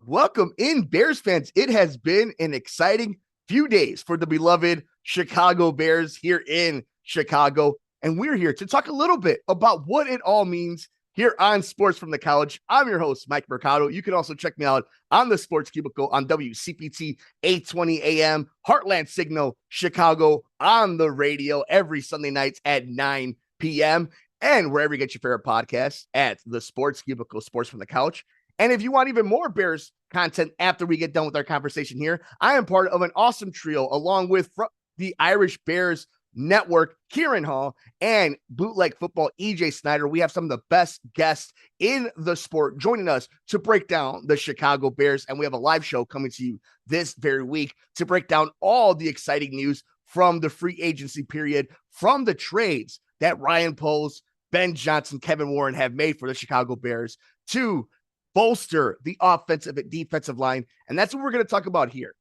Welcome in, Bears fans. It has been an exciting few days for the beloved Chicago Bears here in Chicago. And we're here to talk a little bit about what it all means here on Sports from the Couch. I'm your host, Mike Mercado. You can also check me out on the Sports Cubicle on WCPT 820 AM, Heartland Signal, Chicago, on the radio every Sunday nights at 9 p.m. and wherever you get your favorite podcasts at the Sports Cubicle, Sports from the Couch. And if you want even more Bears content after we get done with our conversation here, I am part of an awesome trio along with the Irish Bears Network, Kieran Hall, and Bootleg Football, EJ Snyder. We have some of the best guests in the sport joining us to break down the Chicago Bears. And we have a live show coming to you this very week to break down all the exciting news from the free agency period, from the trades that Ryan Poles, Ben Johnson, Kevin Warren have made for the Chicago Bears to bolster the offensive and defensive line. And that's what we're going to talk about here.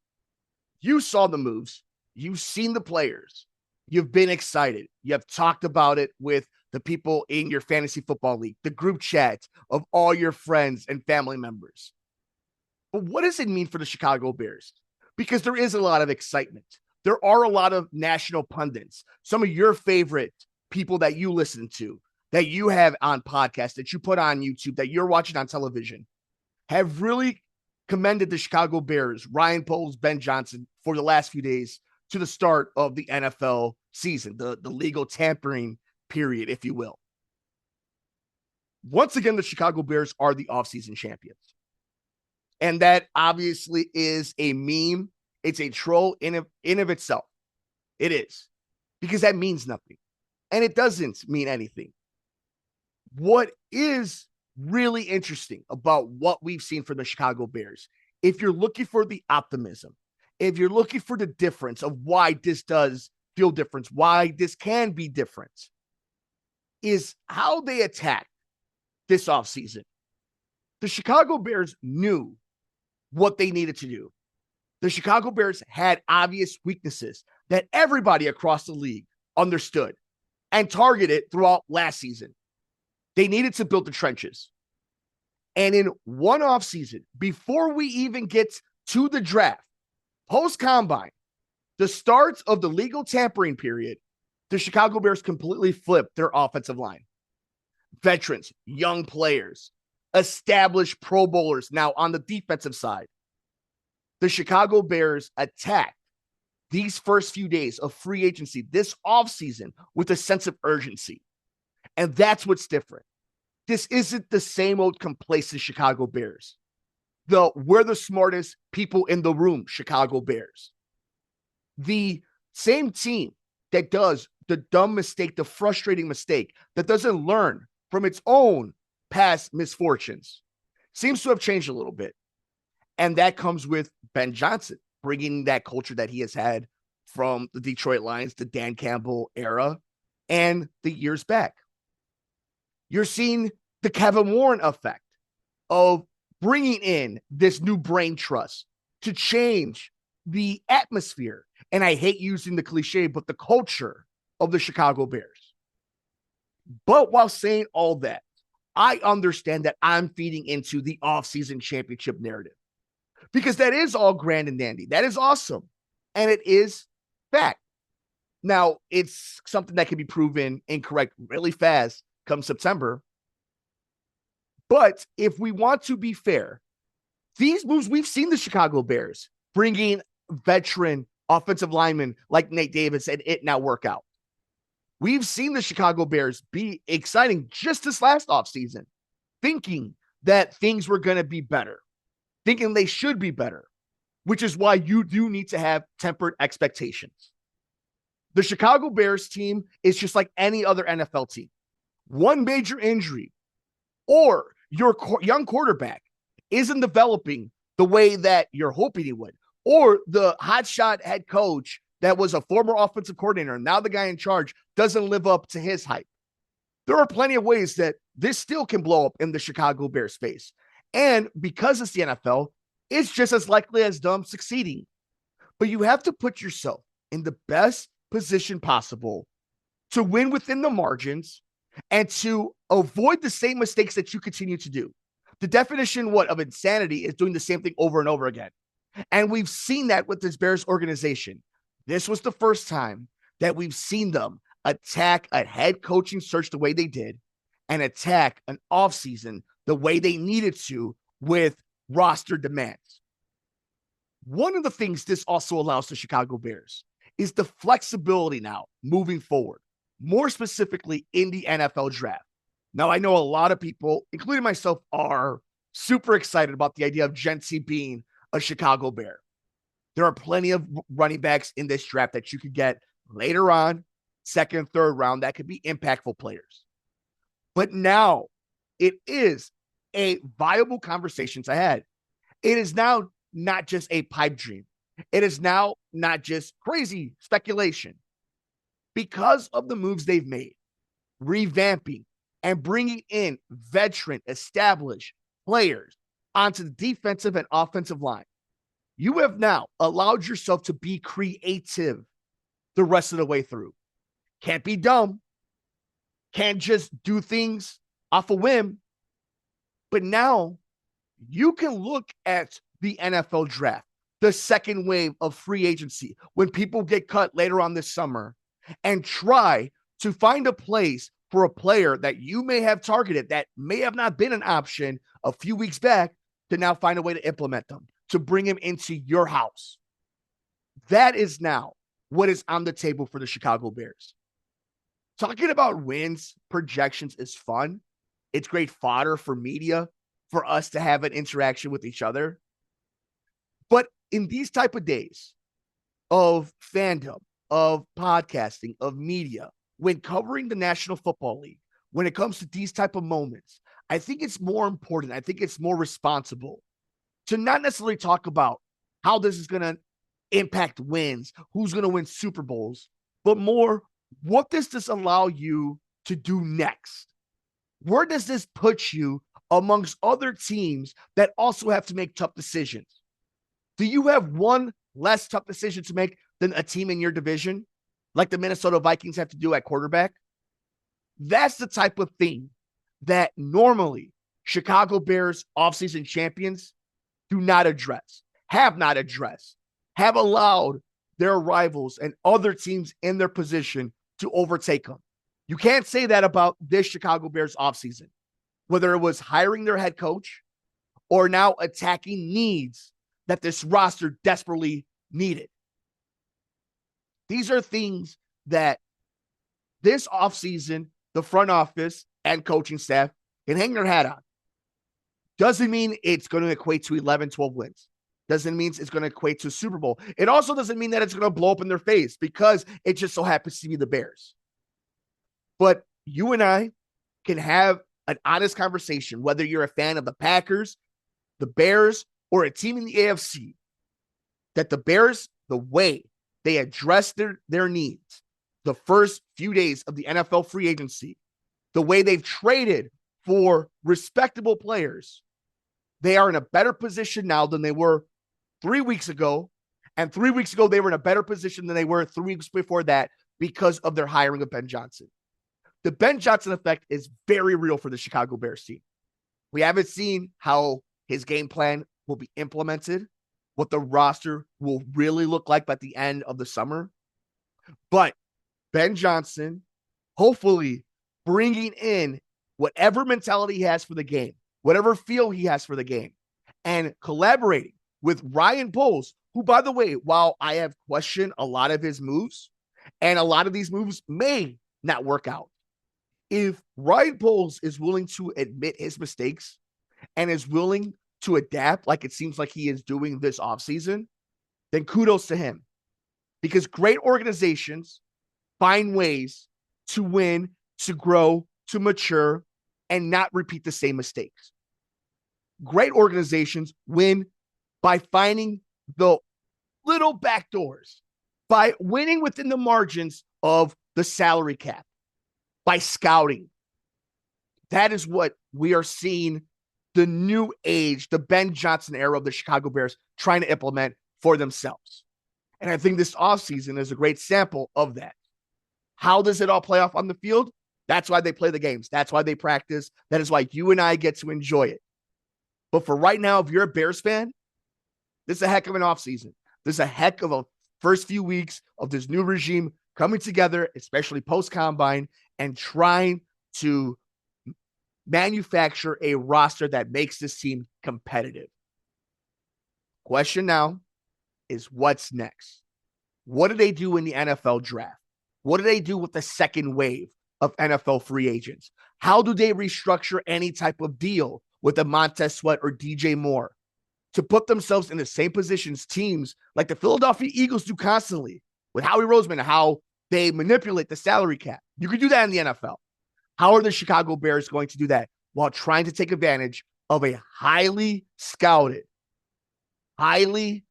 You saw the moves. You've seen the players. You've been excited. You have talked about it with the people in your fantasy football league, the group chat of all your friends and family members. But what does it mean for the Chicago Bears? Because there is a lot of excitement. There are a lot of national pundits, some of your favorite people that you listen to, that you have on podcasts, that you put on YouTube, that you're watching on television, have really commended the Chicago Bears, Ryan Poles, Ben Johnson, for the last few days to the start of the NFL season, the legal tampering period, if you will. Once again, the Chicago Bears are the offseason champions. And that obviously is a meme. It's a troll in of itself. It is. Because that means nothing. And it doesn't mean anything. What is really interesting about what we've seen from the Chicago Bears, if you're looking for the optimism, if you're looking for the difference of why this does feel different, why this can be different, is how they attacked this offseason. The Chicago Bears knew what they needed to do. The Chicago Bears had obvious weaknesses that everybody across the league understood and targeted throughout last season. They needed to build the trenches. And in one offseason, before we even get to the draft, post-combine, the start of the legal tampering period, the Chicago Bears completely flipped their offensive line. Veterans, young players, established Pro Bowlers now on the defensive side. The Chicago Bears attacked these first few days of free agency this offseason with a sense of urgency. And that's what's different. This isn't the same old complacent Chicago Bears. We're the smartest people in the room, Chicago Bears. The same team that does the dumb mistake, the frustrating mistake, that doesn't learn from its own past misfortunes, seems to have changed a little bit. And that comes with Ben Johnson, bringing that culture that he has had from the Detroit Lions, the Dan Campbell era, and the years back. You're seeing the Kevin Warren effect of bringing in this new brain trust to change the atmosphere. And I hate using the cliche, but the culture of the Chicago Bears. But while saying all that, I understand that I'm feeding into the offseason championship narrative because that is all grand and dandy. That is awesome. And it is fact. Now, it's something that can be proven incorrect really fast come September. But if we want to be fair, these moves, we've seen the Chicago Bears bringing veteran offensive linemen like Nate Davis and it now work out. We've seen the Chicago Bears be exciting just this last offseason, thinking that things were going to be better, thinking they should be better, which is why you do need to have tempered expectations. The Chicago Bears team is just like any other NFL team. One major injury or your young quarterback isn't developing the way that you're hoping he would, or the hotshot head coach that was a former offensive coordinator, and now the guy in charge doesn't live up to his hype. There are plenty of ways that this still can blow up in the Chicago Bears face. And because it's the NFL, it's just as likely as them succeeding. But you have to put yourself in the best position possible to win within the margins and to avoid the same mistakes that you continue to do. The definition of insanity is doing the same thing over and over again. And we've seen that with this Bears organization. This was the first time that we've seen them attack a head coaching search the way they did and attack an offseason the way they needed to with roster demands. One of the things this also allows the Chicago Bears is the flexibility now moving forward, more specifically in the NFL draft. Now, I know a lot of people, including myself, are super excited about the idea of Gentry being a Chicago Bear. There are plenty of running backs in this draft that you could get later on, second, third round, that could be impactful players. But now it is a viable conversation ahead. It is now not just a pipe dream. It is now not just crazy speculation. Because of the moves they've made, revamping and bringing in veteran, established players onto the defensive and offensive line, you have now allowed yourself to be creative the rest of the way through. Can't be dumb. Can't just do things off a whim. But now you can look at the NFL draft, the second wave of free agency, when people get cut later on this summer, and try to find a place for a player that you may have targeted that may have not been an option a few weeks back, to now find a way to implement them, to bring him into your house. That is now what is on the table for the Chicago Bears. Talking about wins, projections is fun. It's great fodder for media, for us to have an interaction with each other. But in these type of days of fandom, of podcasting, of media, when covering the National Football League, when it comes to these type of moments, I think it's more important. I think it's more responsible to not necessarily talk about how this is going to impact wins, who's going to win Super Bowls, but more, what does this allow you to do next? Where does this put you amongst other teams that also have to make tough decisions? Do you have one less tough decision to make than a team in your division, like the Minnesota Vikings have to do at quarterback? That's the type of thing that normally Chicago Bears offseason champions do not address, have not addressed, have allowed their rivals and other teams in their position to overtake them. You can't say that about this Chicago Bears offseason, whether it was hiring their head coach or now attacking needs that this roster desperately needed. These are things that this offseason, the front office and coaching staff can hang their hat on. Doesn't mean it's going to equate to 11, 12 wins. Doesn't mean it's going to equate to a Super Bowl. It also doesn't mean that it's going to blow up in their face because it just so happens to be the Bears. But you and I can have an honest conversation, whether you're a fan of the Packers, the Bears, or a team in the AFC, that the Bears, the way they address their needs the first few days of the NFL free agency, the way they've traded for respectable players, they are in a better position now than they were 3 weeks ago. And 3 weeks ago, they were in a better position than they were 3 weeks before that because of their hiring of Ben Johnson. The Ben Johnson effect is very real for the Chicago Bears team. We haven't seen how his game plan will be implemented, what the roster will really look like by the end of the summer. But Ben Johnson, hopefully bringing in whatever mentality he has for the game, whatever feel he has for the game, and collaborating with Ryan Poles, who, by the way, while I have questioned a lot of his moves, and a lot of these moves may not work out, if Ryan Poles is willing to admit his mistakes and is willing to adapt like it seems like he is doing this offseason, then kudos to him. Because great organizations find ways to win, to grow, to mature, and not repeat the same mistakes. Great organizations win by finding the little back doors, by winning within the margins of the salary cap, by scouting. That is what we are seeing the new age, the Ben Johnson era of the Chicago Bears trying to implement for themselves. And I think this offseason is a great sample of that. How does it all play off on the field? That's why they play the games. That's why they practice. That is why you and I get to enjoy it. But for right now, if you're a Bears fan, this is a heck of an offseason. This is a heck of a first few weeks of this new regime coming together, especially post-combine, and trying to manufacture a roster that makes this team competitive. Question now is what's next? What do they do in the NFL draft? What do they do with the second wave of NFL free agents? How do they restructure any type of deal with a Montez Sweat or DJ Moore to put themselves in the same positions teams like the Philadelphia Eagles do constantly with Howie Roseman and how they manipulate the salary cap? You can do that in the NFL. How are the Chicago Bears going to do that while trying to take advantage of a highly scouted, highly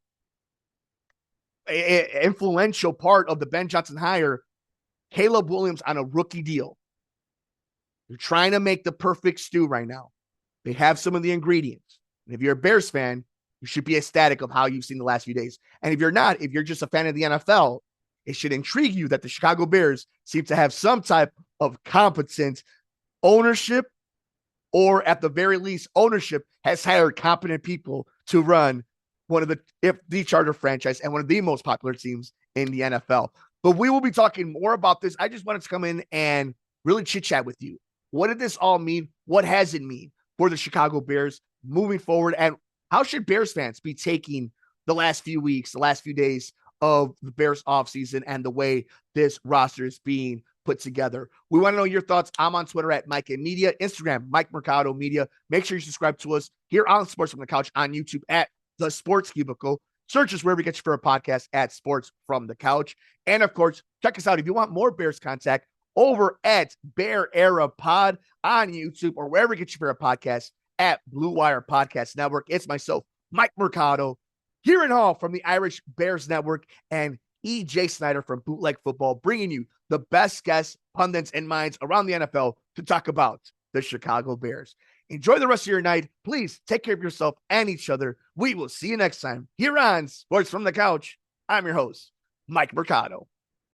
influential part of the Ben Johnson hire, Caleb Williams, on a rookie deal? They're trying to make the perfect stew right now. They have some of the ingredients. And if you're a Bears fan, you should be ecstatic of how you've seen the last few days. And if you're not, if you're just a fan of the NFL, it should intrigue you that the Chicago Bears seem to have some type of competent ownership, or at the very least, ownership has hired competent people to run one of the charter franchise and one of the most popular teams in the NFL. But we will be talking more about this. I just wanted to come in and really chit chat with you. What did this all mean? What has it mean for the Chicago Bears moving forward? And how should Bears fans be taking the last few weeks, the last few days of the Bears offseason and the way this roster is being put together? We want to know your thoughts. I'm on Twitter at Mike and Media, Instagram, Mike Mercado Media. Make sure you subscribe to us here on Sports from the Couch, on YouTube at The Sports Cubicle. Search us wherever you get your favorite podcast at Sports from the Couch. And of course, check us out if you want more Bears contact over at Bear Era Pod on YouTube or wherever you get your favorite podcast at Blue Wire Podcast Network. It's myself, Mike Mercado, here in Hall from the Irish Bears Network, and EJ Snyder from Bootleg Football, bringing you the best guests, pundits, and minds around the NFL to talk about the Chicago Bears. Enjoy the rest of your night. Please take care of yourself and each other. We will see you next time here on Sports from the Couch. I'm your host, Mike Mercado.